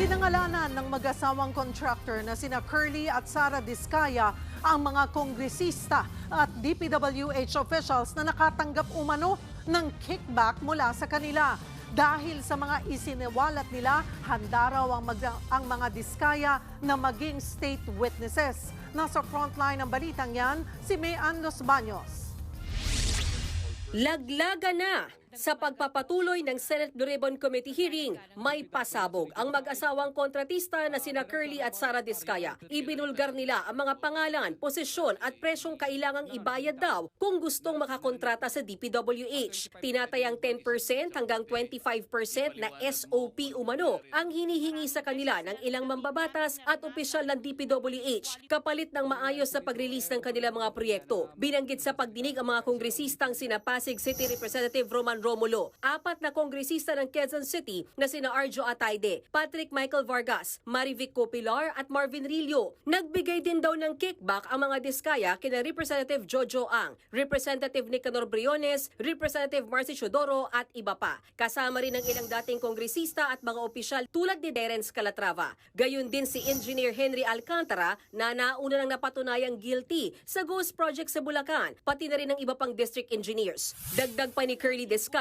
Pinangalanan ng mag-asawang contractor na sina Curly at Sara Diskaya ang mga kongresista at DPWH officials na nakatanggap umano ng kickback mula sa kanila. Dahil sa mga isiniwalat nila, handa raw ang mga Diskaya na maging state witnesses. Nasa frontline ng balitang yan, si Mayan Los Baños. Laglaga na! Sa pagpapatuloy ng Senate Blue Ribbon Committee hearing, may pasabog ang mag-asawang kontratista na sina Curly at Sara Diskaya. Ibinulgar nila ang mga pangalan, posisyon at presyong kailangang ibayad daw kung gustong makakontrata sa DPWH. Tinatayang 10% hanggang 25% na SOP umano ang hinihingi sa kanila ng ilang mambabatas at opisyal ng DPWH kapalit ng maayos sa pag-release ng kanilang mga proyekto. Binanggit sa pagdinig ang mga kongresistang sina Pasig City Representative Roman Romulo, 4 na kongresista ng Quezon City na sina Arjo Atayde, Patrick Michael Vargas, Marivic Copilar at Marvin Rillo. Nagbigay din daw ng kickback ang mga Diskaya kina Representative Jojo Ang, Representative Nicanor Briones, Representative Marcy Chodoro at iba pa. Kasama rin ang ilang dating kongresista at mga opisyal tulad ni Terence Calatrava. Gayun din si Engineer Henry Alcantara na nauna nang napatunayang guilty sa Ghost Project sa Bulacan, pati na rin ng iba pang district engineers. Dagdag pa ni Curly Diskaya,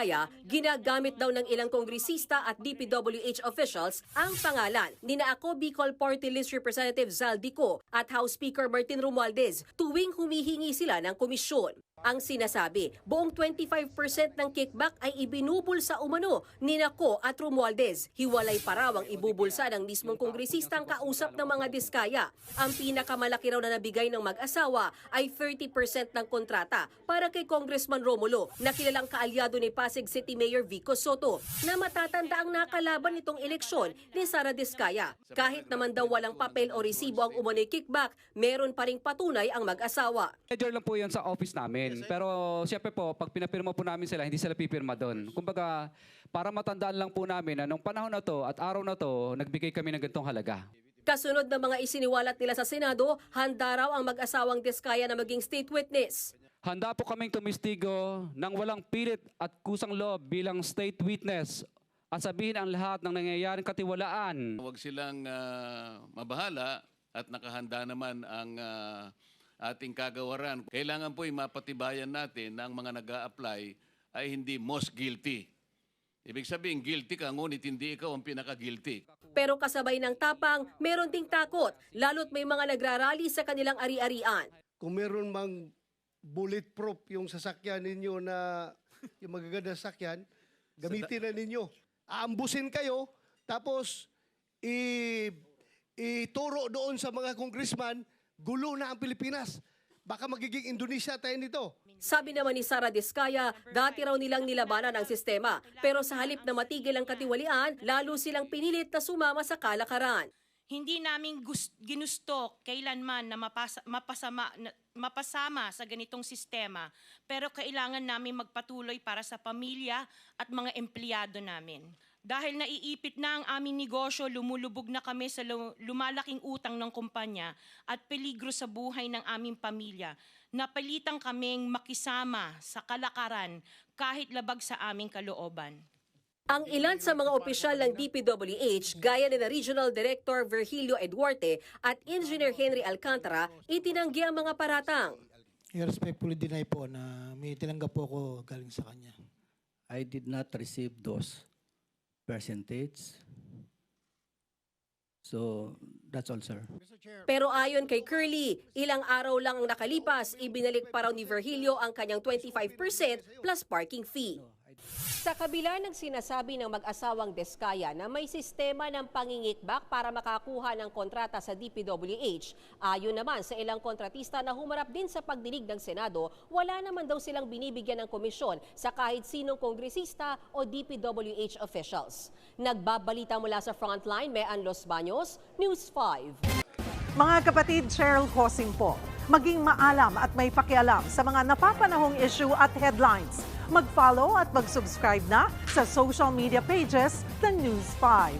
ginagamit daw ng ilang kongresista at DPWH officials ang pangalan ni Ako Bicol Party List Representative Zaldico at House Speaker Martin Romualdez tuwing humihingi sila ng komisyon. Ang sinasabi, buong 25% ng kickback ay ibinubulsa umano ni Nako at Romualdez. Hiwalay pa raw ang ibubulsa ng mismong kongresistang kausap ng mga Diskaya. Ang pinakamalaki raw na nabigay ng mag-asawa ay 30% ng kontrata para kay Congressman Romulo, na kilalang kaalyado ni Pasig City Mayor Vico Soto, na matatanda ang nakalaban nitong eleksyon ni Sara Diskaya. Kahit naman daw walang papel o resibo ang umano'y kickback, meron pa ring patunay ang mag-asawa. Medyo lang po yan sa office namin. Pero siyempre po, pag pinapirma po namin sila, hindi sila pipirma doon. Kumbaga, para matandaan lang po namin na nung panahon na to at araw na to, nagbigay kami ng ganitong halaga. Kasunod ng mga isiniwalat nila sa Senado, handa raw ang mag-asawang Diskaya na maging state witness. Handa po kaming tumistigo ng walang pilit at kusang loob bilang state witness at sabihin ang lahat ng nangyayaring katiwalaan. Huwag silang mabahala at nakahanda naman ang ating kagawaran. Kailangan po mapatibayan natin na ang mga nag-a-apply ay hindi most guilty. Ibig sabihin, guilty ka, ngunit hindi ikaw ang pinaka-guilty. Pero kasabay ng tapang, meron ding takot, lalo't may mga nagrarally sa kanilang ari-arian. Kung meron mang bulletproof yung sasakyan ninyo na yung magaganda sasakyan, gamitin na ninyo. Aambusin kayo, tapos ituro doon sa mga congressman, gulo na ang Pilipinas. Baka magiging Indonesia tayo nito. Sabi naman ni Sara Diskaya, dati raw nilang nilabanan ang sistema. Pero sa halip na matigil ang katiwalian, lalo silang pinilit na sumama sa kalakaran. Hindi namin ginusto kailanman na mapasama sa ganitong sistema. Pero kailangan namin magpatuloy para sa pamilya at mga empleyado namin. Dahil naiipit na ang aming negosyo, lumulubog na kami sa lumalaking utang ng kumpanya at peligro sa buhay ng aming pamilya. Napilitan kaming makisama sa kalakaran kahit labag sa aming kalooban. Ang ilan sa mga opisyal ng DPWH, gaya ni Regional Director Virgilio Eduarte at Engineer Henry Alcantara, itinanggi ang mga paratang. I respectfully deny po na may tinanggap po ako galing sa kanya. I did not receive those percentage. So, that's all, sir. Pero ayon kay Curly, ilang araw lang ang nakalipas, ibinalik pa raw ni Virgilio ang kanyang 25% plus parking fee. Sa kabila ng sinasabi ng mag-asawang Diskaya na may sistema ng pangingikbak para makakuha ng kontrata sa DPWH, ayon naman sa ilang kontratista na humarap din sa pagdinig ng Senado, wala naman daw silang binibigyan ng komisyon sa kahit sinong kongresista o DPWH officials. Nagbabalita mula sa Frontline, Mayan Los Baños, News 5. Mga kapatid, Cheryl Cosing po. Maging maalam at may pakialam sa mga napapanahong issue at headlines. Mag-follow at mag-subscribe na sa social media pages ng News 5.